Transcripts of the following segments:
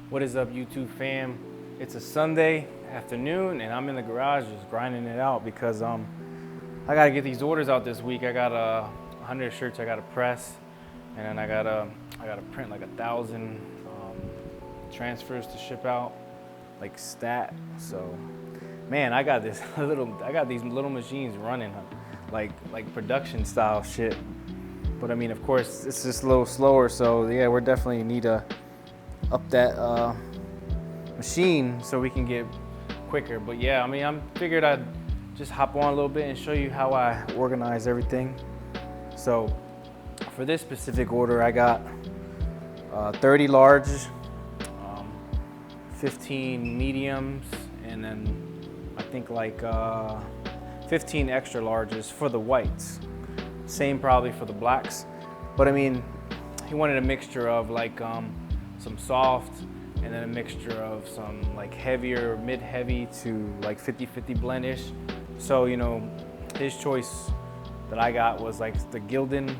What is up, YouTube fam? It's a Sunday afternoon and I'm in the garage just grinding it out because I gotta get these orders out this week. I got 100 shirts I gotta press, and then I gotta print like 1,000 transfers to ship out, like stat. So man, I got these little machines running like production style shit. But I mean, of course, it's just a little slower. So yeah, we're definitely need to up that machine so we can get quicker. But yeah, I mean, I figured I'd just hop on a little bit and show you how I organize everything. So for this specific order, I got 30 large, 15 mediums, and then I think like 15 extra larges for the whites. Same probably for the blacks. But I mean, he wanted a mixture of like some soft, and then a mixture of some like heavier, mid-heavy to like 50-50 blendish. So, you know, his choice that I got was like the Gildan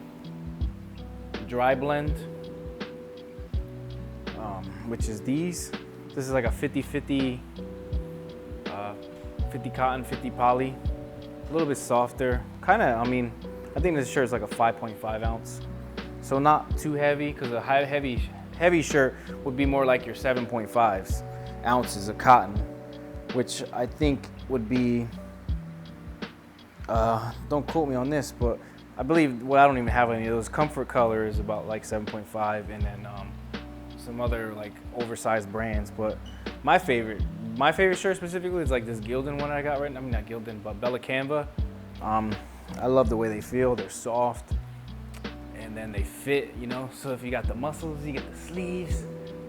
dry blend, which is these. This is like a 50-50, 50 cotton, 50 poly, a little bit softer. Kind of, I mean, I think this shirt is like a 5.5 ounce. So not too heavy, because a heavy shirt would be more like your 7.5 ounces of cotton, which I think would be, don't quote me on this, but I believe, well, I don't even have any of those. Comfort Color is about like 7.5, and then some other like oversized brands. But my favorite shirt specifically is like this Gildan one I got right now. I mean, not Gildan, but Bella Canva. I love the way they feel. They're soft, and then they fit, you know. So if you got the muscles, you get the sleeves,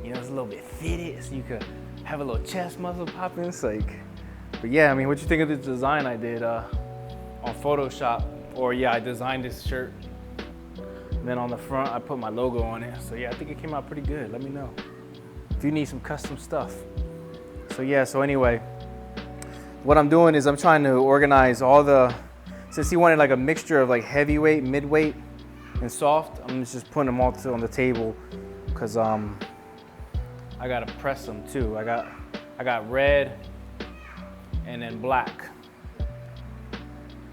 you know, it's a little bit fitted, so you could have a little chest muscle popping. It's like, but yeah, I mean, what you think of this design I did on Photoshop? Or yeah, I designed this shirt, and then on the front I put my logo on it. So yeah, I think it came out pretty good. Let me know if you need some custom stuff. So yeah, so anyway, what I'm doing is I'm trying to organize all the, since he wanted like a mixture of like heavyweight, midweight, and soft, I'm just putting them all on the table because I gotta press them too. I got red and then black.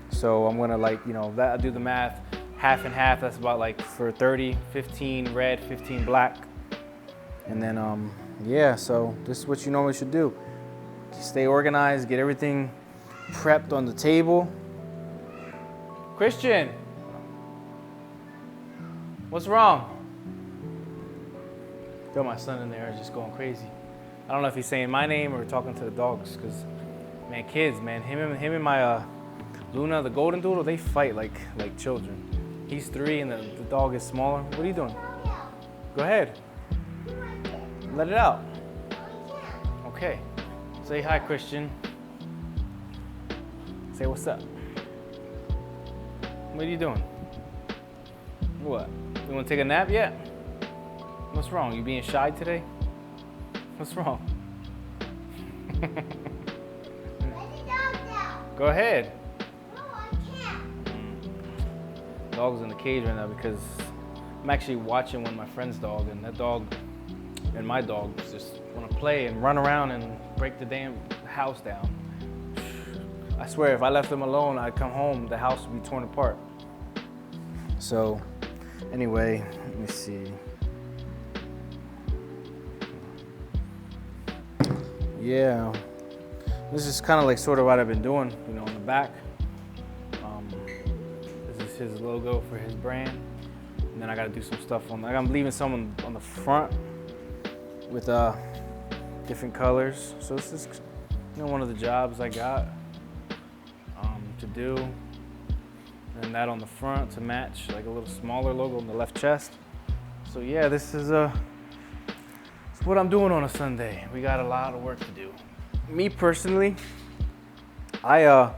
So I'm gonna, like, you know, that I do the math, half and half. That's about like for 30, 15 red, 15 black, and then yeah. So this is what you normally should do. Stay organized, get everything prepped on the table. Christian, what's wrong? Got my son in there just going crazy. I don't know if he's saying my name or talking to the dogs, because man, kids, man, him and my Luna, the golden doodle, they fight like children. He's 3 and the dog is smaller. What are you doing? Go ahead. Let it out. Okay. Say hi, Christian. Say what's up. What are you doing? What? You want to take a nap yet? What's wrong? You being shy today? What's wrong? Go ahead. Dog's in the cage right now because I'm actually watching one of my friend's dog, and that dog and my dog just want to play and run around and break the damn house down. I swear, if I left them alone, I'd come home, the house would be torn apart. So anyway, let me see. Yeah, this is kind of like sort of what I've been doing, you know, on the back. This is his logo for his brand. And then I gotta do some stuff on, I'm leaving some on the front with different colors. So this is, you know, one of the jobs I got to do. And that on the front to match like a little smaller logo on the left chest. So yeah, this is it's what I'm doing on a Sunday. We got a lot of work to do. Me personally, I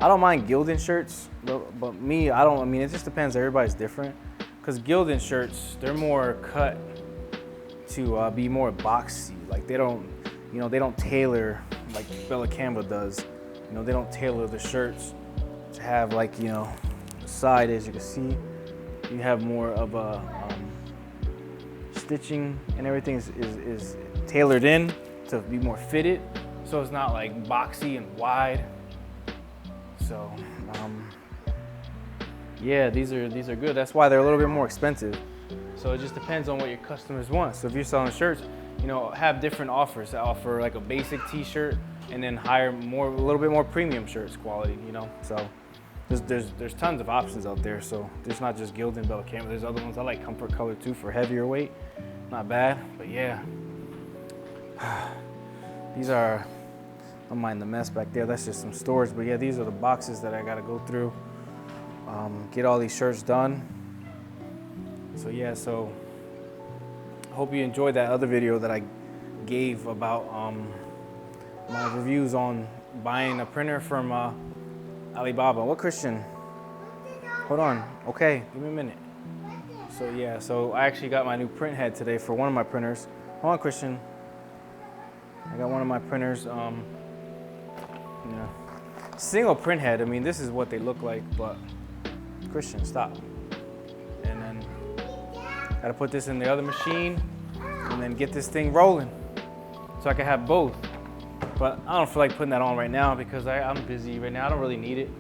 don't mind Gildan shirts, but me, I mean, it just depends. Everybody's different. Because Gildan shirts, they're more cut to be more boxy. Like they don't tailor like Bella Canva does. You know, they don't tailor the shirts to have like, you know, the side, as you can see, you have more of a stitching and everything is tailored in to be more fitted, so it's not like boxy and wide. So yeah, these are good. That's why they're a little bit more expensive. So it just depends on what your customers want. So if you're selling shirts, you know, have different offers. Offer like a basic t-shirt and then hire a little bit more premium shirts quality, you know. So there's tons of options out there. So there's not just Gildan, Bella Canvas. There's other ones. I like Comfort Color too for heavier weight. Not bad, but yeah. These are, don't mind the mess back there. That's just some storage. But yeah, these are the boxes that I gotta go through. Get all these shirts done. So yeah, so I hope you enjoyed that other video that I gave about my reviews on buying a printer from Alibaba. What, Christian? Hold on. Okay, give me a minute. So yeah, so I actually got my new print head today for one of my printers. Hold on, Christian. I got one of my printers. Yeah, single print head. I mean, this is what they look like, but Christian, stop. And then gotta put this in the other machine and then get this thing rolling so I can have both. But I don't feel like putting that on right now because I'm busy right now. I don't really need it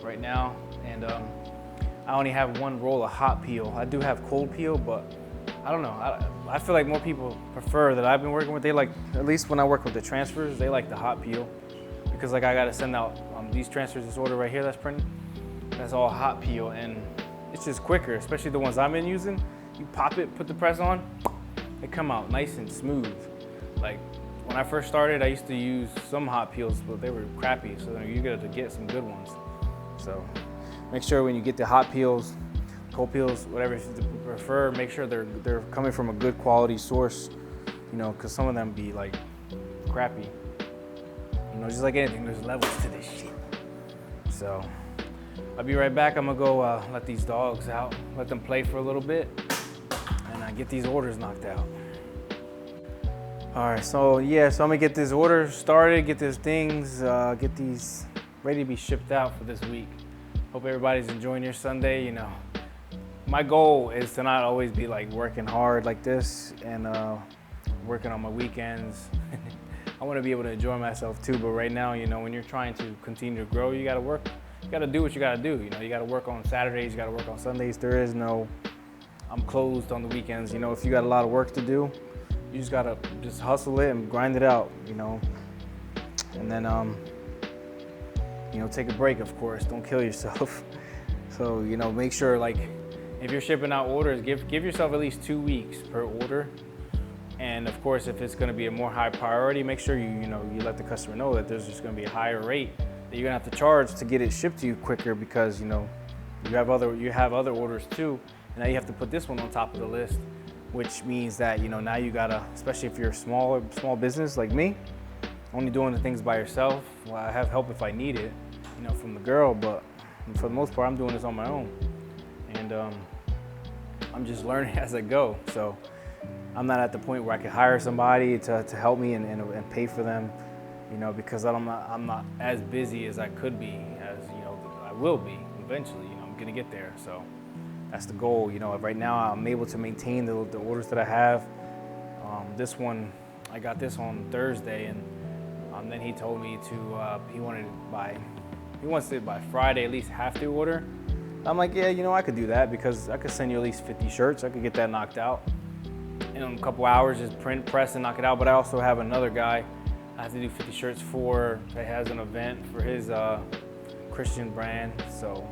right now. And I only have one roll of hot peel. I do have cold peel, but I don't know. I feel like more people prefer that I've been working with. They like, at least when I work with the transfers, they like the hot peel because like I gotta send out these transfers, this order right here that's printed. That's all hot peel and it's just quicker, especially the ones I've been using. You pop it, put the press on, they come out nice and smooth. Like when I first started, I used to use some hot peels, but they were crappy. So you got to get some good ones. So make sure when you get the hot peels, cold peels, whatever you prefer, make sure they're coming from a good quality source, you know, because some of them be like crappy. You know, just like anything, there's levels to this shit. So I'll be right back. I'm gonna go let these dogs out, let them play for a little bit, and get these orders knocked out. All right, so yeah, so I'm gonna get this order started, get these things, get these ready to be shipped out for this week. Hope everybody's enjoying your Sunday. You know, my goal is to not always be like working hard like this and working on my weekends. I want to be able to enjoy myself too, but right now, you know, when you're trying to continue to grow, you gotta work. You gotta do what you gotta do. You know, you gotta work on Saturdays, you gotta work on Sundays. There is no, I'm closed on the weekends. You know, if you got a lot of work to do, you just gotta just hustle it and grind it out, you know. And then, you know, take a break, of course. Don't kill yourself. So, you know, make sure like, if you're shipping out orders, give yourself at least 2 weeks per order. And of course, if it's gonna be a more high priority, make sure you let the customer know that there's just gonna be a higher rate that you're gonna have to charge to get it shipped to you quicker because, you know, you have other orders too. And now you have to put this one on top of the list, which means that, you know, now you gotta, especially if you're a small business like me, only doing the things by yourself. Well, I have help if I need it, you know, from the girl, but for the most part, I'm doing this on my own. And I'm just learning as I go. So I'm not at the point where I can hire somebody to help me and pay for them, you know, because I'm not as busy as I could be, as, you know, I will be eventually, you know, I'm gonna get there. So that's the goal, you know. Right now I'm able to maintain the orders that I have. This one, I got this on Thursday, and then he told me to, he wants it by Friday, at least half the order. I'm like, yeah, you know, I could do that because I could send you at least 50 shirts. I could get that knocked out in a couple hours, just print, press, and knock it out. But I also have another guy I have to do 50 shirts for that has an event for his Christian brand. So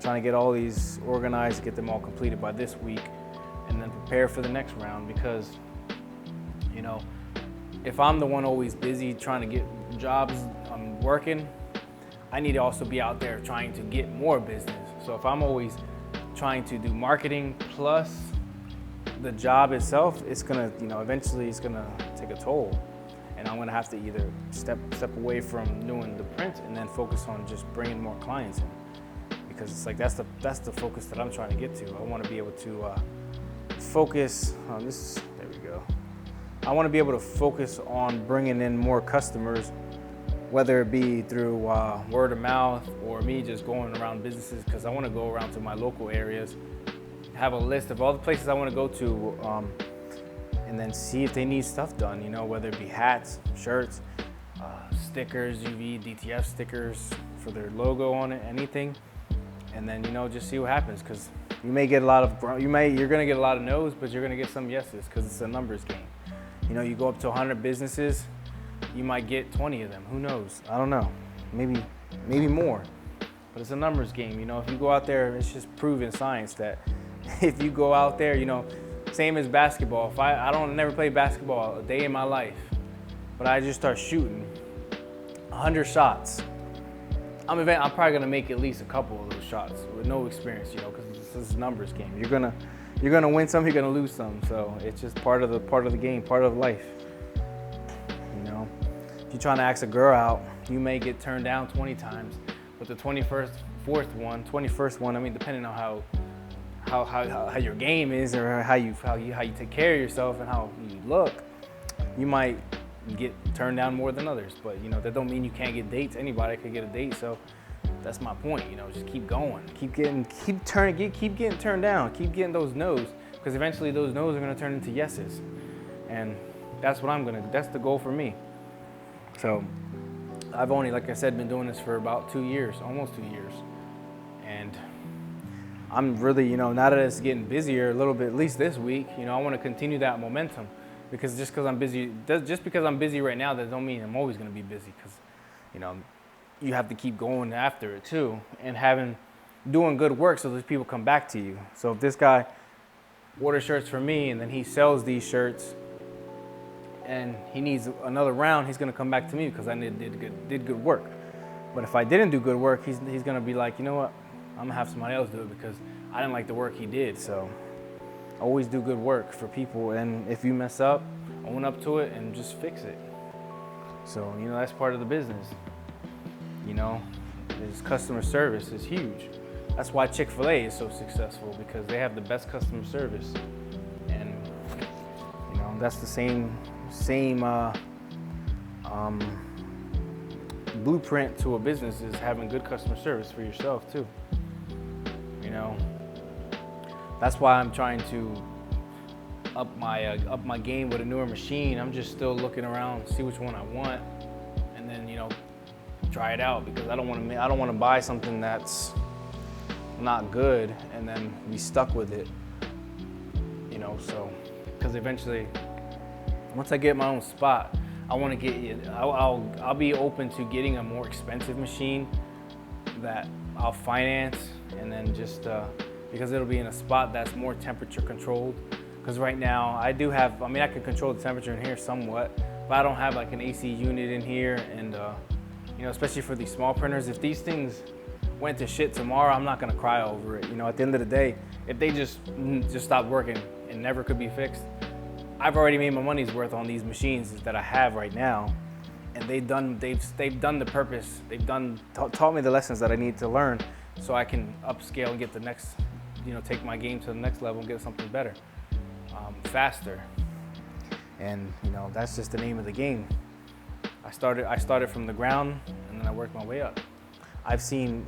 trying to get all these organized, get them all completed by this week, and then prepare for the next round because, you know, if I'm the one always busy trying to get jobs working, I need to also be out there trying to get more business. So if I'm always trying to do marketing plus the job itself, it's gonna, you know, eventually it's gonna take a toll. And I'm gonna have to either step away from doing the print and then focus on just bringing more clients in. Because it's like, that's the focus that I'm trying to get to. I wanna be able to focus on this, there we go. I wanna be able to focus on bringing in more customers, whether it be through word of mouth or me just going around businesses, because I want to go around to my local areas, have a list of all the places I want to go to and then see if they need stuff done, whether it be hats, shirts, stickers, UV, DTF stickers for their logo on it, anything. And then, just see what happens, because you may get you're gonna get a lot of no's, but you're gonna get some yeses, because it's a numbers game. You go up to 100 businesses, you might get 20 of them. Who knows? I don't know. Maybe more. But it's a numbers game. If you go out there, it's just proven science that if you go out there, same as basketball. If I don't never play basketball a day in my life, but I just start shooting 100 shots, I'm probably gonna make at least a couple of those shots with no experience, because this is a numbers game. You're gonna win some, you're gonna lose some. So it's just part of the game, part of life. If you're trying to ask a girl out, you may get turned down 20 times, but the 21st one, I mean, depending on how your game is, or how you take care of yourself and how you look, you might get turned down more than others. But that don't mean you can't get dates. Anybody could get a date. So that's my point. Just keep going, keep getting turned down, keep getting those no's, because eventually those no's are gonna turn into yeses, and that's the goal for me. So I've only, like I said, been doing this for about 2 years, almost 2 years. And I'm really, now that it's getting busier a little bit, at least this week, I want to continue that momentum, because just because I'm busy right now, that don't mean I'm always going to be busy, because, you have to keep going after it too, and doing good work so those people come back to you. So if this guy orders shirts for me, and then he sells these shirts, and he needs another round, he's gonna come back to me because I did good work. But if I didn't do good work, he's gonna be like, you know what, I'm gonna have somebody else do it because I didn't like the work he did. So always do good work for people, and if you mess up, own up to it and just fix it. So that's part of the business. Is customer service is huge. That's why Chick-fil-A is so successful, because they have the best customer service, and that's the same blueprint to a business, is having good customer service for yourself too. That's why I'm trying to up my game with a newer machine. I'm just still looking around, see which one I want, and then try it out, because I don't want to buy something that's not good and then be stuck with it. So because eventually, once I get my own spot, I'll be open to getting a more expensive machine that I'll finance, and then just because it'll be in a spot that's more temperature controlled. Because right now I can control the temperature in here somewhat, but I don't have like an AC unit in here, and especially for these small printers, if these things went to shit tomorrow, I'm not gonna cry over it. At the end of the day, if they just stopped working and never could be fixed, I've already made my money's worth on these machines that I have right now, and they've done the purpose. They've taught me the lessons that I need to learn, so I can upscale and get the next, take my game to the next level and get something better, faster. And that's just the name of the game. I started from the ground, and then I worked my way up. I've seen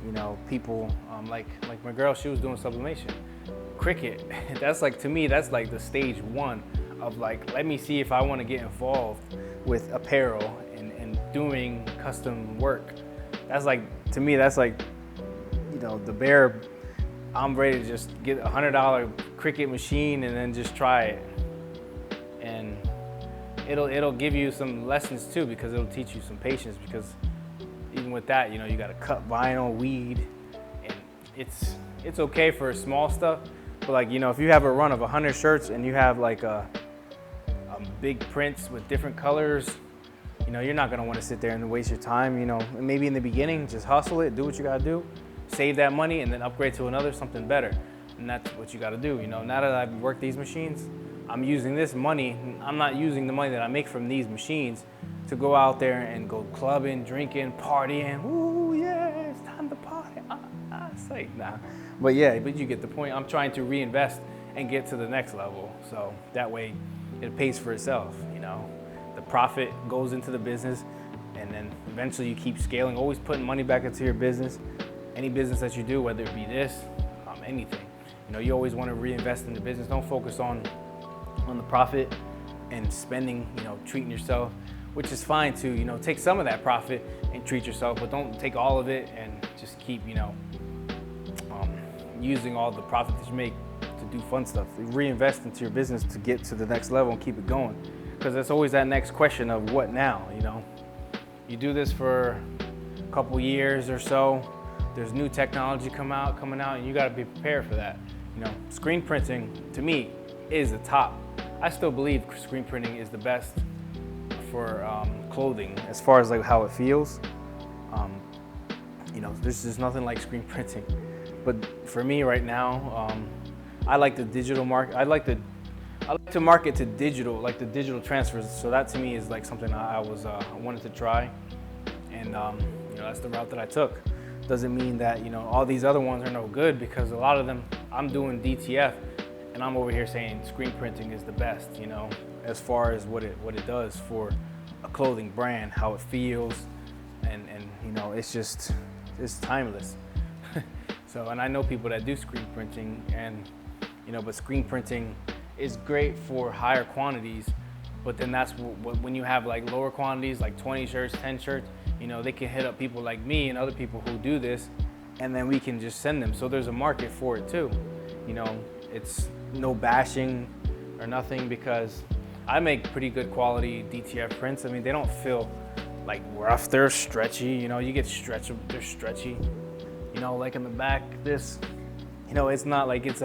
people like my girl, she was doing sublimation, Cricut. That's like, to me, that's like the stage one of like, let me see if I want to get involved with apparel and doing custom work. That's like, to me, that's like, the bare, I'm ready to just get a $100 Cricut machine and then just try it. And it'll give you some lessons too, because it'll teach you some patience, because even with that, you gotta cut vinyl, weed, and it's okay for small stuff, but like, if you have a run of 100 shirts and you have like a big prints with different colors, you're not gonna wanna sit there and waste your time. Maybe in the beginning, just hustle it, do what you gotta do, save that money, and then upgrade to something better. And that's what you gotta do. Now that I've worked these machines, I'm using this money. I'm not using the money that I make from these machines to go out there and go clubbing, drinking, partying. Ooh, yeah, it's time to party. It's like, nah. But you get the point. I'm trying to reinvest and get to the next level. So that way it pays for itself, The profit goes into the business, and then eventually you keep scaling, always putting money back into your business. Any business that you do, whether it be this, anything, you always want to reinvest in the business. Don't focus on the profit. and spending, treating yourself, which is fine to, take some of that profit and treat yourself, but don't take all of it and just keep, using all the profit that you make to do fun stuff. Reinvest into your business to get to the next level and keep it going. Because there's always that next question of what now, You do this for a couple years or so, there's new technology coming out, and you gotta be prepared for that. Screen printing, to me, is the top. I still believe screen printing is the best for clothing as far as like how it feels. There's just nothing like screen printing. But for me right now, I like the digital market. I like to market to digital, like the digital transfers. So that to me is like something I wanted to try, and that's the route that I took. Doesn't mean that all these other ones are no good, because a lot of them I'm doing DTF, and I'm over here saying screen printing is the best. As far as what it does for a clothing brand, how it feels, and it's timeless. So, and I know people that do screen printing, and but screen printing is great for higher quantities, but then that's when you have like lower quantities, like 20 shirts, 10 shirts, they can hit up people like me and other people who do this, and then we can just send them. So there's a market for it too. It's no bashing or nothing, because I make pretty good quality DTF prints. I mean, they don't feel like rough, they're stretchy, you get they're stretchy. Like in the back, this, it's not like it's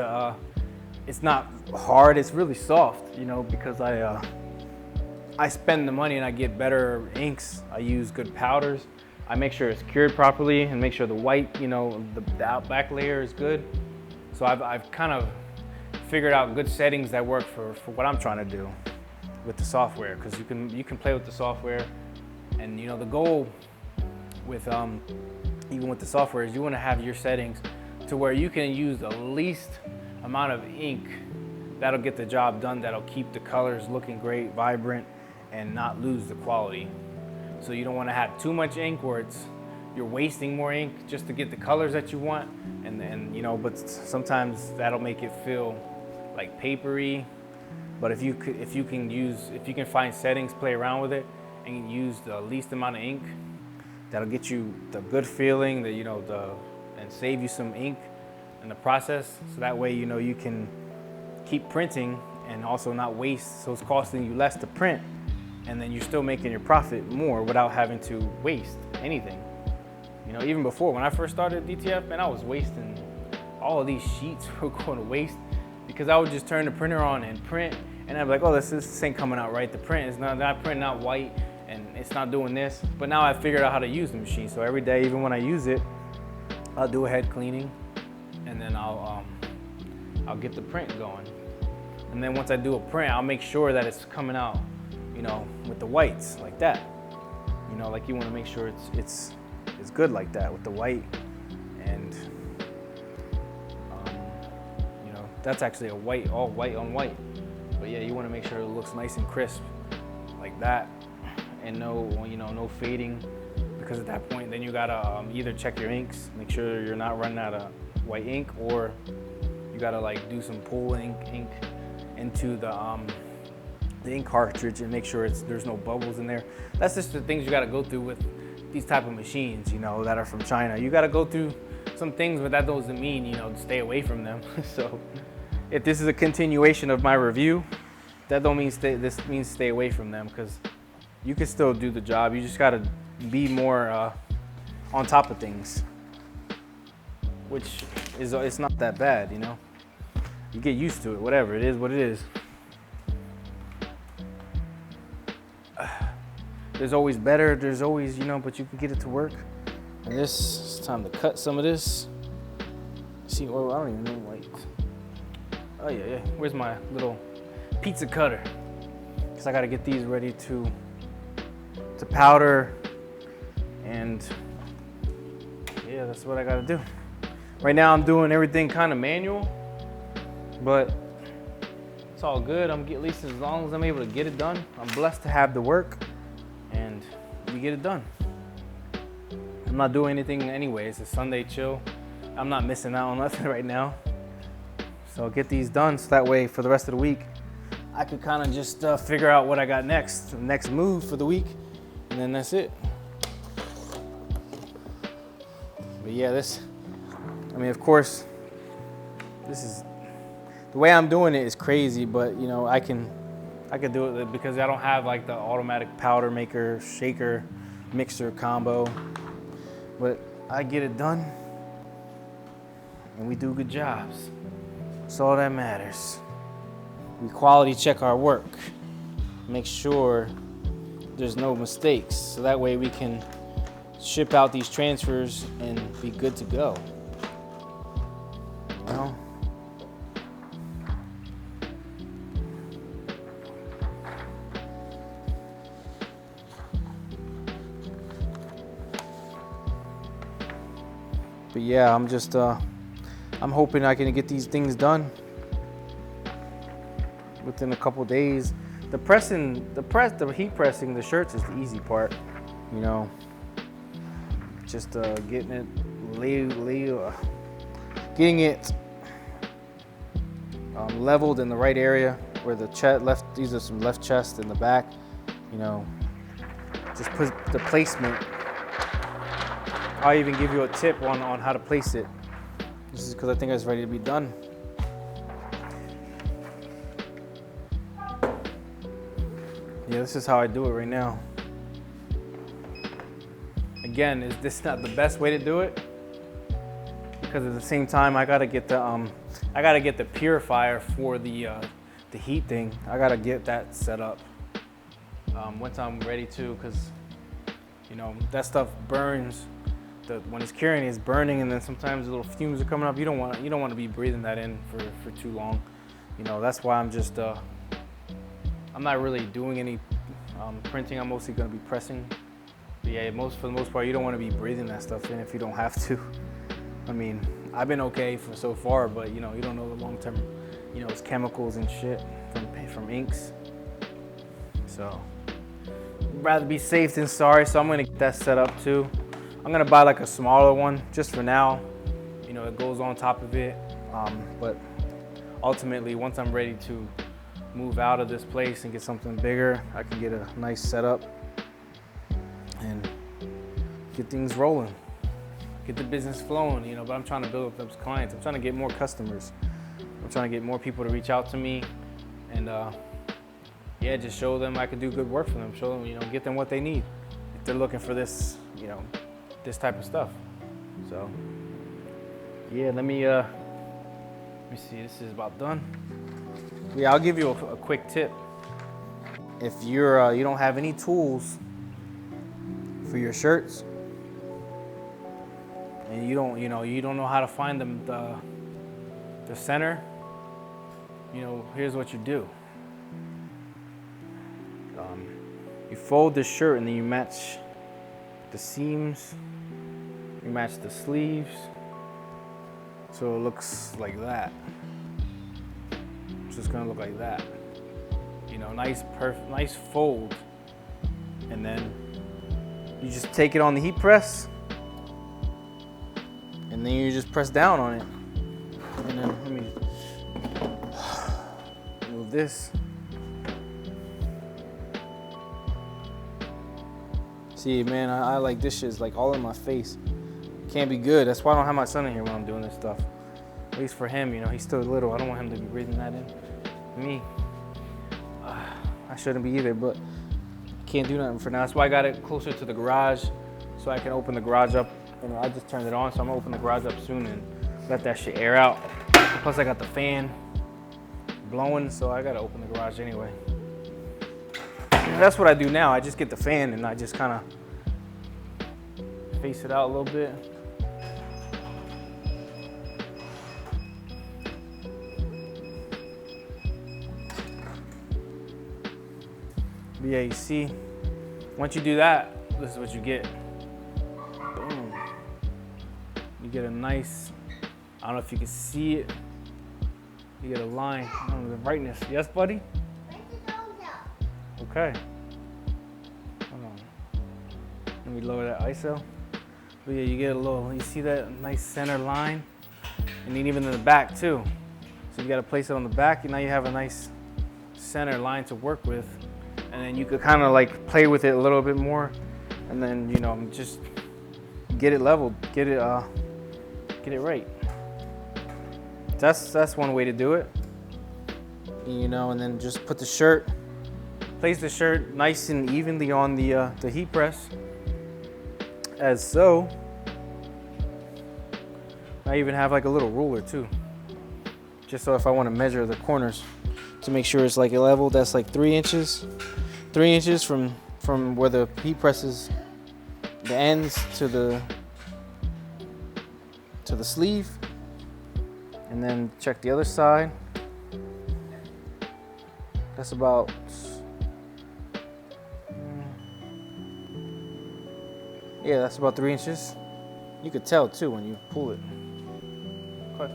not hard, it's really soft, because I spend the money and I get better inks. I use good powders. I make sure it's cured properly and make sure the white, the out back layer is good. So I've kind of figured out good settings that work for what I'm trying to do with the software, because you can play with the software, and the goal with even with the software is you want to have your settings to where you can use the least amount of ink that'll get the job done, that'll keep the colors looking great, vibrant, and not lose the quality. So you don't want to have too much ink where you're wasting more ink just to get the colors that you want, and but sometimes that'll make it feel like papery. But if you can find settings, play around with it, and use the least amount of ink, that'll get you the good feeling, and save you some ink in the process. So that way, you can keep printing and also not waste. So it's costing you less to print, and then you're still making your profit more without having to waste anything. Even before, when I first started DTF, man, I was wasting all of these sheets were going to waste, because I would just turn the printer on and print, and I'd be like, oh, this ain't coming out right. The print is not printing out white, and it's not doing this. But now I figured out how to use the machine. So every day, even when I use it, I'll do a head cleaning, and then I'll get the print going. And then once I do a print, I'll make sure that it's coming out, with the whites like that. Like you want to make sure it's good like that with the white, and that's actually a white, all white on white. But yeah, you want to make sure it looks nice and crisp like that, and no fading, because at that point then you gotta either check your inks, make sure you're not running out of white ink, or you gotta like do some pull ink into the ink cartridge and make sure there's no bubbles in there. That's just the things you gotta go through with these type of machines, that are from China. You gotta go through some things, but that doesn't mean, stay away from them. So if this is a continuation of my review, that don't mean this means stay away from them, because you can still do the job. You just gotta be more on top of things, which is it's not that bad, You get used to it, whatever, it is what it is. There's always better, there's always, but you can get it to work. And it's time to cut some of this. See, well, I don't even know, wait. Oh yeah, where's my little pizza cutter? Because I gotta get these ready to powder, and yeah, that's what I gotta do. Right now I'm doing everything kind of manual, but it's all good. At least as long as I'm able to get it done. I'm blessed to have the work, and we get it done. I'm not doing anything anyway. It's a Sunday chill. I'm not missing out on nothing right now. So I'll get these done, so that way for the rest of the week, I could kind of just figure out what I got next, the next move for the week, and then that's it. But yeah, I mean, of course, this is, the way I'm doing it is crazy, but you know, I can do it because I don't have like the automatic powder maker, shaker, mixer combo, but I get it done and we do good jobs. That's all that matters. We quality check our work, make sure there's no mistakes, so that way we can ship out these transfers and be good to go. You know? But yeah, I'm hoping I can get these things done within a couple days. The heat pressing the shirts is the easy part, you know. Just getting it leveled in the right area where the these are some left chest in the back, you know. Just put the placement. I'll even give you a tip on how to place it. This is because I think it's ready to be done. Yeah, this is how I do it right now. Again, is this not the best way to do it? Because at the same time, I gotta get the purifier for the heat thing. I gotta get that set up once I'm ready to, because you know that stuff burns. When it's curing, it's burning, and then sometimes the little fumes are coming up. You don't want to be breathing that in for too long. You know, that's why I'm just I'm not really doing any printing. I'm mostly gonna be pressing. But yeah, for the most part, you don't want to be breathing that stuff in if you don't have to. I mean, I've been okay for so far, but you know, you don't know the long term. You know, it's chemicals and shit from inks. So, I'd rather be safe than sorry. So I'm gonna get that set up too. I'm gonna buy like a smaller one just for now. You know, it goes on top of it. But ultimately, once I'm ready to move out of this place and get something bigger, I can get a nice setup and get things rolling, get the business flowing, you know. But I'm trying to build up those clients. I'm trying to get more customers. I'm trying to get more people to reach out to me, and yeah, just show them I can do good work for them. Show them, you know, get them what they need if they're looking for this, you know, this type of stuff. So yeah, let me see. This is about done. Yeah, I'll give you a quick tip. If you don't have any tools for your shirts, and you don't know how to find the center, you know, here's what you do. You fold the shirt and then you match the seams, you match the sleeves, so it looks like that. It's just gonna look like that. You know, nice fold, and then you just take it on the heat press, and then you just press down on it. And then let me move this. See, man, I like this shit's like all in my face. Can't be good. That's why I don't have my son in here when I'm doing this stuff. At least for him, you know, he's still little. I don't want him to be breathing that in. Me, I shouldn't be either, but can't do nothing for now. That's why I got it closer to the garage, so I can open the garage up. You know, I just turned it on, so I'm gonna open the garage up soon and let that shit air out. Plus, I got the fan blowing, so I gotta open the garage anyway. That's what I do now. I just get the fan and I just kind of face it out a little bit. But yeah, you see, once you do that, this is what you get. Boom. You get a nice, I don't know if you can see it. You get a line. I don't know the brightness. Yes, buddy? Okay. Hold on. Let me lower that ISO. But yeah, you get a little, you see that nice center line? And then even in the back too. So you gotta place it on the back, and now you have a nice center line to work with, and then you could kind of like play with it a little bit more, and then, you know, just get it leveled, get it right. That's one way to do it, you know. And then just put the shirt, place the shirt nice and evenly on the heat press, as so. I even have like a little ruler too, just so if I want to measure the corners to make sure it's like a level. That's like 3 inches, 3 inches from where the heat presses, the ends to the sleeve. And then check the other side. That's about, yeah, that's about 3 inches. You could tell too when you pull it.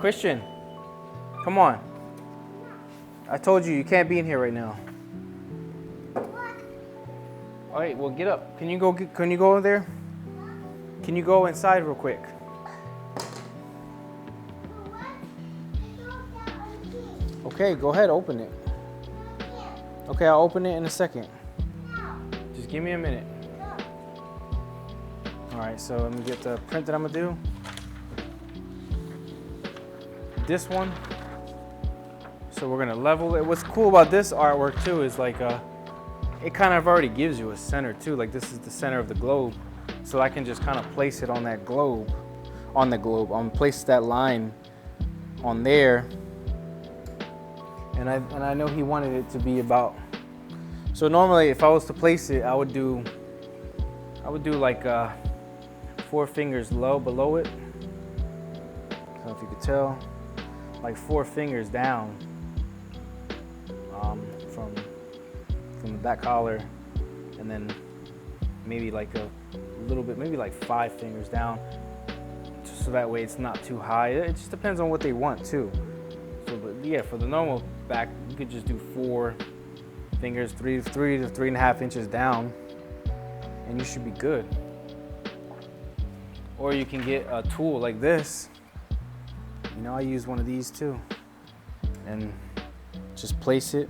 Christian, come on. I told you can't be in here right now. All right, well, get up. Can you go over there? Can you go inside real quick? Okay, go ahead, open it. Okay, I'll open it in a second. Just give me a minute. All right, so let me get the print that I'm gonna do. This one. So we're gonna level it. What's cool about this artwork too is like it kind of already gives you a center too. Like this is the center of the globe. So I can just kind of place it on that globe, place that line on there. And I know he wanted it to be about, so normally if I was to place it, I would do like 4 fingers below it. I don't know if you could tell, like 4 fingers down from the back collar, and then maybe like a little bit, maybe like 5 fingers down, just so that way it's not too high. It just depends on what they want too. So, but yeah, for the normal back, you could just do 4 fingers, 3 to 3.5 inches down, and you should be good. Or you can get a tool like this. You know, I use one of these too, and just place it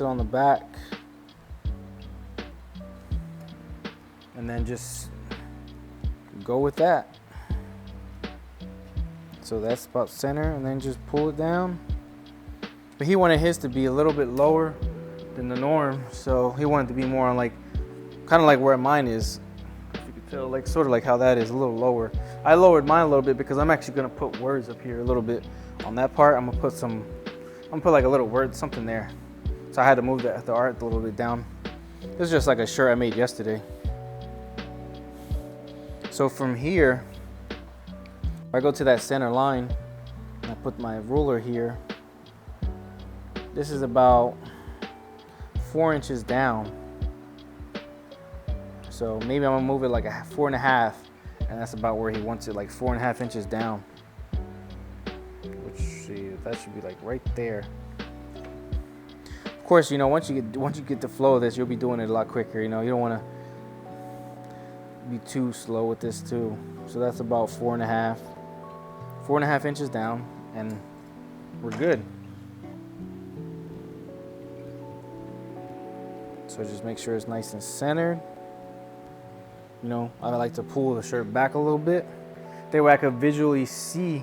on the back, and then just go with that. So that's about center, and then just pull it down. But he wanted his to be a little bit lower than the norm, so he wanted to be more on like, kind of like where mine is. If you could tell, like sort of like how that is, a little lower. I lowered mine a little bit because I'm actually gonna put words up here a little bit on that part. I'm gonna put like a little word, something there. So I had to move the art a little bit down. This is just like a shirt I made yesterday. So from here, I go to that center line, and I put my ruler here. This is about 4 inches down. So maybe I'm gonna move it like a 4.5, and that's about where he wants it, like 4.5 inches down. Which, see, that should be like right there. Of course, you know, once you get the flow of this, you'll be doing it a lot quicker. You know, you don't want to be too slow with this too. So that's about 4.5 inches down, and we're good. So just make sure it's nice and centered. You know, I like to pull the shirt back a little bit. That way I could visually see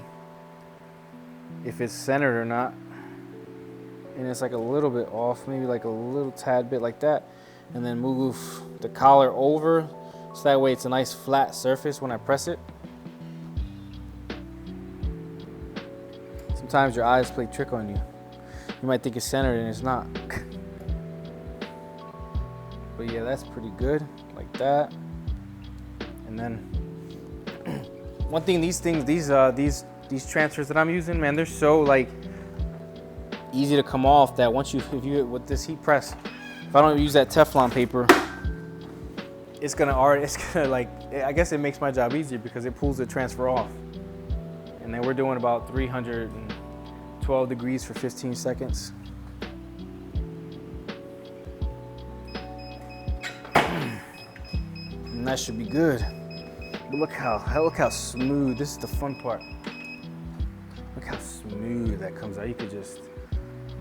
if it's centered or not. And it's like a little bit off, maybe like a little tad bit like that. And then move the collar over, so that way it's a nice flat surface when I press it. Sometimes your eyes play trick on you. You might think it's centered and it's not. But yeah, that's pretty good, like that. And then one thing, these transfers that I'm using, man, they're so like easy to come off that once if you with this heat press, if I don't use that Teflon paper, it's gonna like, I guess it makes my job easier because it pulls the transfer off. And then we're doing about 312 degrees for 15 seconds. And that should be good. But look how smooth. This is the fun part. Look how smooth that comes out. You could just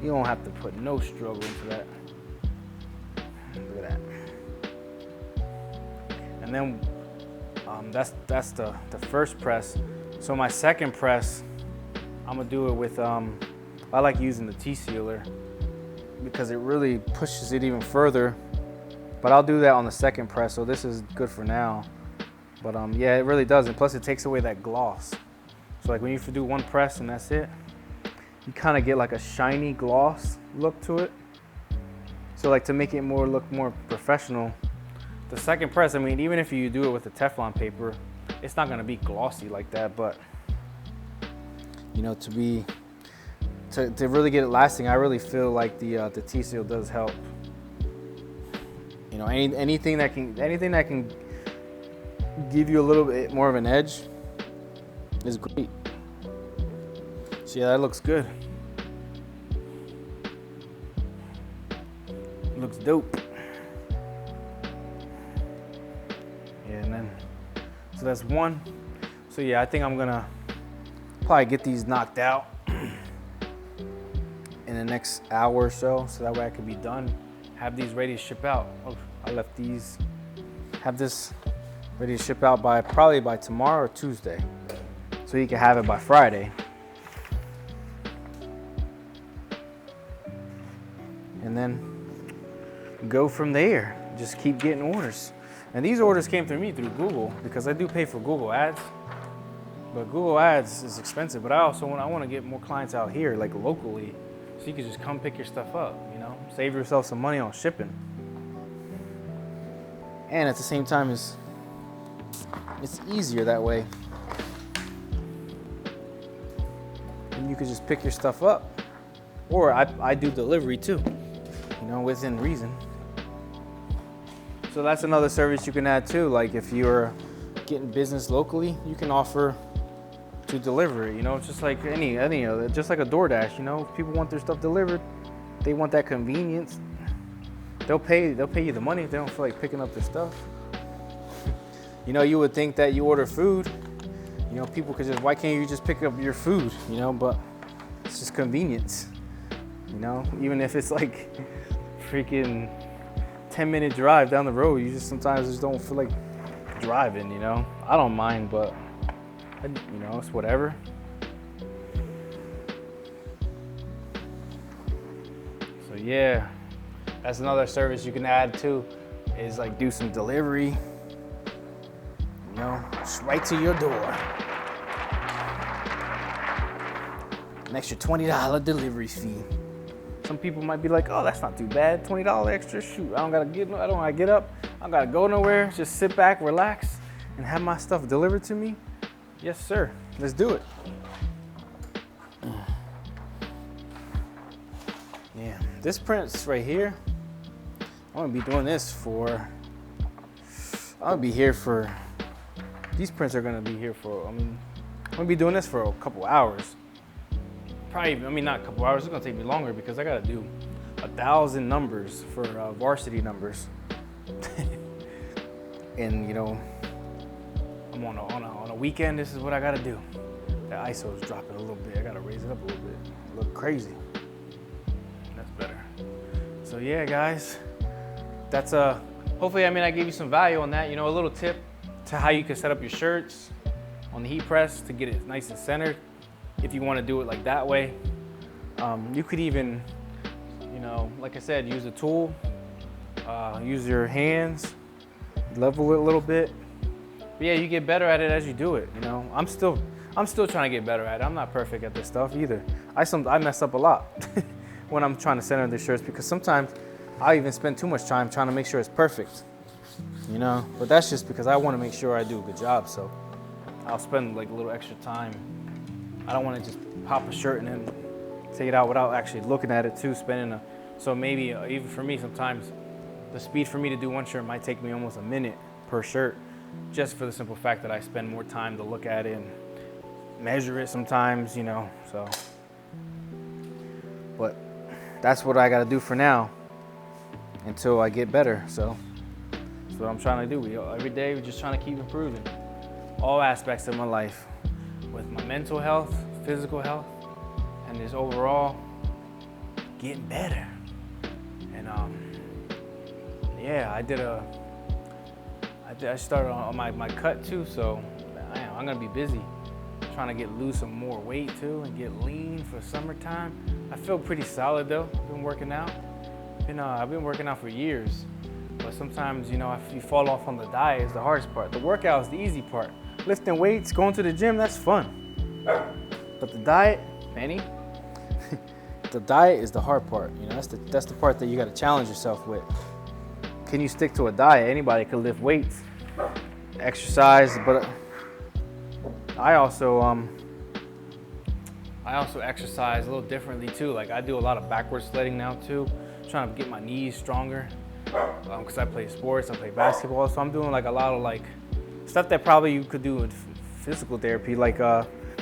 You don't have to put no struggle into that. Look at that. And then that's the first press. So my second press, I'm gonna do it with, I like using the T-sealer because it really pushes it even further. But I'll do that on the second press, so this is good for now. But yeah, it really does, and plus it takes away that gloss. So like when you do one press and that's it, you kind of get like a shiny gloss look to it. So like to make it look more professional, the second press, I mean, even if you do it with the Teflon paper, it's not gonna be glossy like that, but you know, to really get it lasting, I really feel like the T-seal does help. You know, anything that can give you a little bit more of an edge is great. So yeah, that looks good. Looks dope. Yeah, and then, so that's one. So yeah, I think I'm gonna probably get these knocked out in the next hour or so that way I can be done. Have these ready to ship out. Oh, I left these, have this ready to ship out probably by tomorrow or Tuesday. So you can have it by Friday. And then go from there. Just keep getting orders. And these orders came through me through Google because I do pay for Google Ads. But Google Ads is expensive, but I want to get more clients out here, like locally, so you can just come pick your stuff up, you know? Save yourself some money on shipping. And at the same time, it's easier that way. And you could just pick your stuff up. Or I do delivery too, you know, within reason. So that's another service you can add too. Like if you're getting business locally, you can offer to deliver it, you know, just like any other, just like a DoorDash, you know, if people want their stuff delivered, they want that convenience. They'll pay you the money if they don't feel like picking up their stuff. You know, you would think that you order food, you know, people could just, why can't you just pick up your food, you know, but it's just convenience, you know, even if it's like freaking 10-minute drive down the road, you just sometimes just don't feel like driving, you know. I don't mind, but you know, it's whatever. So yeah, that's another service you can add too, is like do some delivery, you know, just right to your door. An extra $20 delivery fee. Some people might be like, oh, that's not too bad, $20 extra, shoot, I don't gotta get up, I don't gotta go nowhere, just sit back, relax, and have my stuff delivered to me. Yes, sir. Let's do it. Yeah, this print's right here. I'm gonna be doing this these prints are gonna be here for, I'm gonna be doing this for a couple hours. Probably, not a couple hours, it's gonna take me longer because I gotta do 1,000 numbers for varsity numbers. And you know, I'm on a weekend, this is what I gotta do. The ISO is dropping a little bit. I gotta raise it up a little bit. Look crazy. That's better. So yeah, guys, that's hopefully, I gave you some value on that. You know, a little tip to how you can set up your shirts on the heat press to get it nice and centered. If you want to do it like that way, you could even, you know, like I said, use a tool, use your hands, level it a little bit. But yeah, you get better at it as you do it. You know, I'm still trying to get better at it. I'm not perfect at this stuff either. I mess up a lot when I'm trying to center the shirts because sometimes I even spend too much time trying to make sure it's perfect. You know, but that's just because I want to make sure I do a good job. So I'll spend like a little extra time. I don't want to just pop a shirt and then take it out without actually looking at it too, so maybe even for me sometimes the speed for me to do one shirt might take me almost a minute per shirt, just for the simple fact that I spend more time to look at it and measure it sometimes, you know, so. But that's what I got to do for now until I get better, so that's what I'm trying to do. Every day we're just trying to keep improving all aspects of my life, with my mental health, physical health, and just overall getting better. And yeah, I started on my cut too, so I'm gonna be busy trying to lose some more weight too and get lean for summertime. I feel pretty solid though. I've been working out. I've been working out for years, but sometimes, you know, if you fall off on the diet is the hardest part. The workout is the easy part. Lifting weights, going to the gym, that's fun. But the diet, Manny, the diet is the hard part. You know, that's the part that you got to challenge yourself with. Can you stick to a diet? Anybody can lift weights, exercise, but I also exercise a little differently too. Like I do a lot of backward sledding now too, trying to get my knees stronger. Because I play sports, I play basketball, so I'm doing like a lot of like stuff that probably you could do with physical therapy, like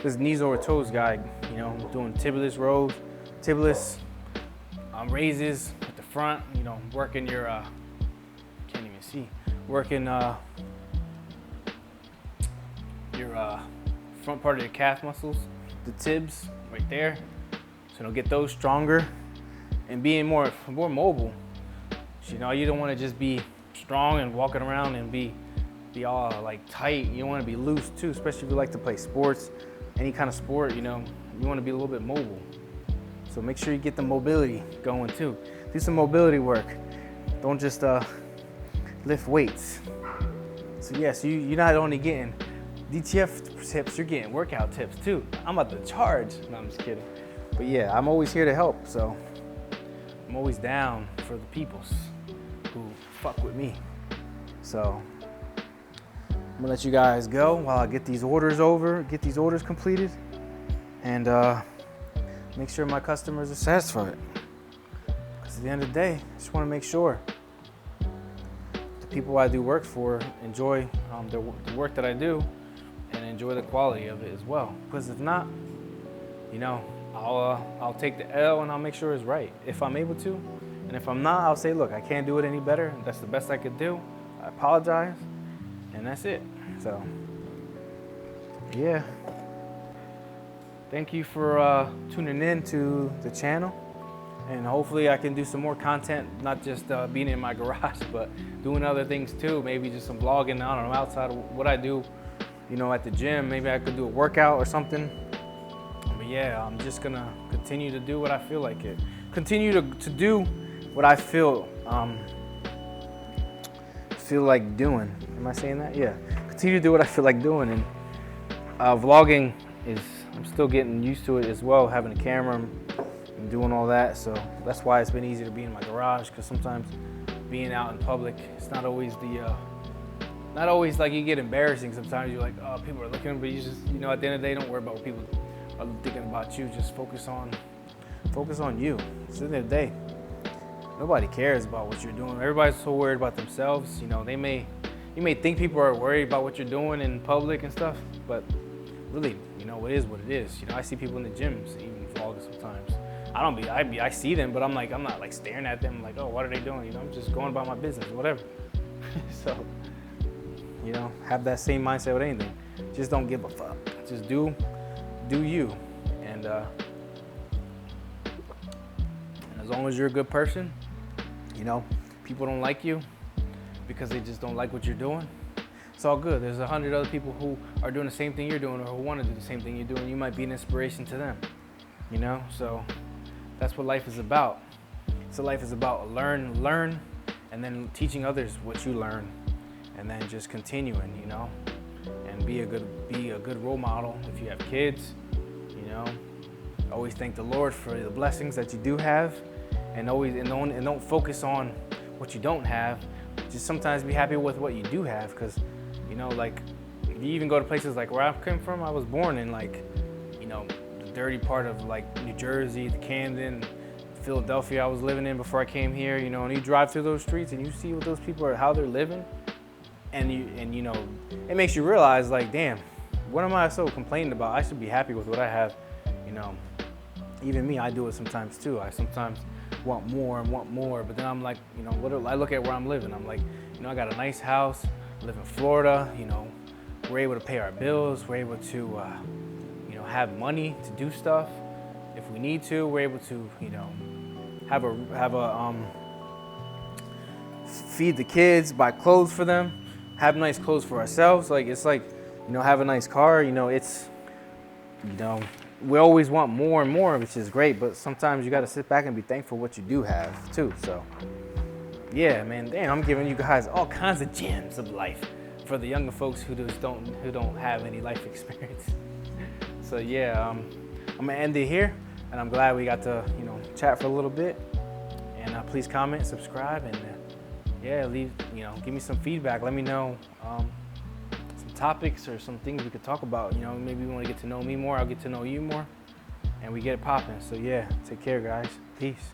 this knees over toes guy. You know, doing tibulus rows, tibulus raises at the front. You know, working your can't even see, working your front part of your calf muscles, the tibs right there. So you'll get those stronger and being more mobile. You know, you don't want to just be strong and walking around and be all like tight. You want to be loose too, especially if you like to play sports, any kind of sport. You know, you want to be a little bit mobile. So make sure you get the mobility going too. Do some mobility work. Don't just lift weights. So yes, you're not only getting DTF tips, you're getting workout tips too. I'm about to charge. No, I'm just kidding. But yeah, I'm always here to help. So I'm always down for the peoples who fuck with me. So I'm gonna let you guys go while I get these orders completed, and make sure my customers are satisfied. Because at the end of the day, I just want to make sure the people I do work for enjoy the work that I do and enjoy the quality of it as well. Because if not, you know, I'll take the L and I'll make sure it's right if I'm able to. And if I'm not, I'll say, look, I can't do it any better. That's the best I could do. I apologize, and that's it. So, yeah. Thank you for tuning in to the channel. And hopefully I can do some more content, not just being in my garage, but doing other things too. Maybe just some vlogging, I don't know, outside of what I do, you know, at the gym. Maybe I could do a workout or something. But yeah, I'm just gonna continue to do what I feel like it. Continue to do what I feel like doing. Am I saying that? Yeah. Continue to do what I feel like doing. And vlogging I'm still getting used to it as well, having a camera and doing all that. So that's why it's been easy to be in my garage, because sometimes being out in public, it's not always like you get embarrassing. Sometimes you're like, oh, people are looking, but you just, you know, at the end of the day, don't worry about what people are thinking about you. Just focus on you. At the end of the day, nobody cares about what you're doing. Everybody's so worried about themselves. You know, you may think people are worried about what you're doing in public and stuff, but really, you know, it is what it is. You know, I see people in the gyms, even vlogging sometimes. I see them, but I'm not like staring at them like, oh, what are they doing? You know, I'm just going about my business, whatever. So, you know, have that same mindset with anything. Just don't give a fuck. Just do you. And as long as you're a good person, you know, people don't like you because they just don't like what you're doing. It's all good. There's 100 other people who are doing the same thing you're doing, or who want to do the same thing you're doing. You might be an inspiration to them, you know? So that's what life is about. So life is about learn, and then teaching others what you learn, and then just continuing, you know? And be a good role model if you have kids, you know? Always thank the Lord for the blessings that you do have, and don't focus on what you don't have. Just sometimes be happy with what you do have, because, you know, like, if you even go to places like where I came from, I was born in, like, you know, the dirty part of like New Jersey, the Camden, Philadelphia I was living in before I came here, you know, and you drive through those streets and you see what those people are, how they're living, and you know, it makes you realize, like, damn, what am I so complaining about? I should be happy with what I have, you know. Even me, I do it sometimes too. I sometimes want more, but then I'm like, you know, I look at where I'm living. I'm like, you know, I got a nice house, I live in Florida, you know, we're able to pay our bills, we're able to, you know, have money to do stuff if we need to. We're able to, you know, feed the kids, buy clothes for them, have nice clothes for ourselves. Like it's like, you know, have a nice car. You know, it's, you know, we always want more and more, which is great, but sometimes you got to sit back and be thankful what you do have too. So yeah, man, damn, I'm giving you guys all kinds of gems of life for the younger folks who don't have any life experience. So yeah, I'm gonna end it here, and I'm glad we got to, you know, chat for a little bit. And please comment, subscribe, and yeah, leave, you know, give me some feedback. Let me know some topics or some things we could talk about. You know, maybe you want to get to know me more, I'll get to know you more, and we get it popping. So yeah, take care, guys. Peace.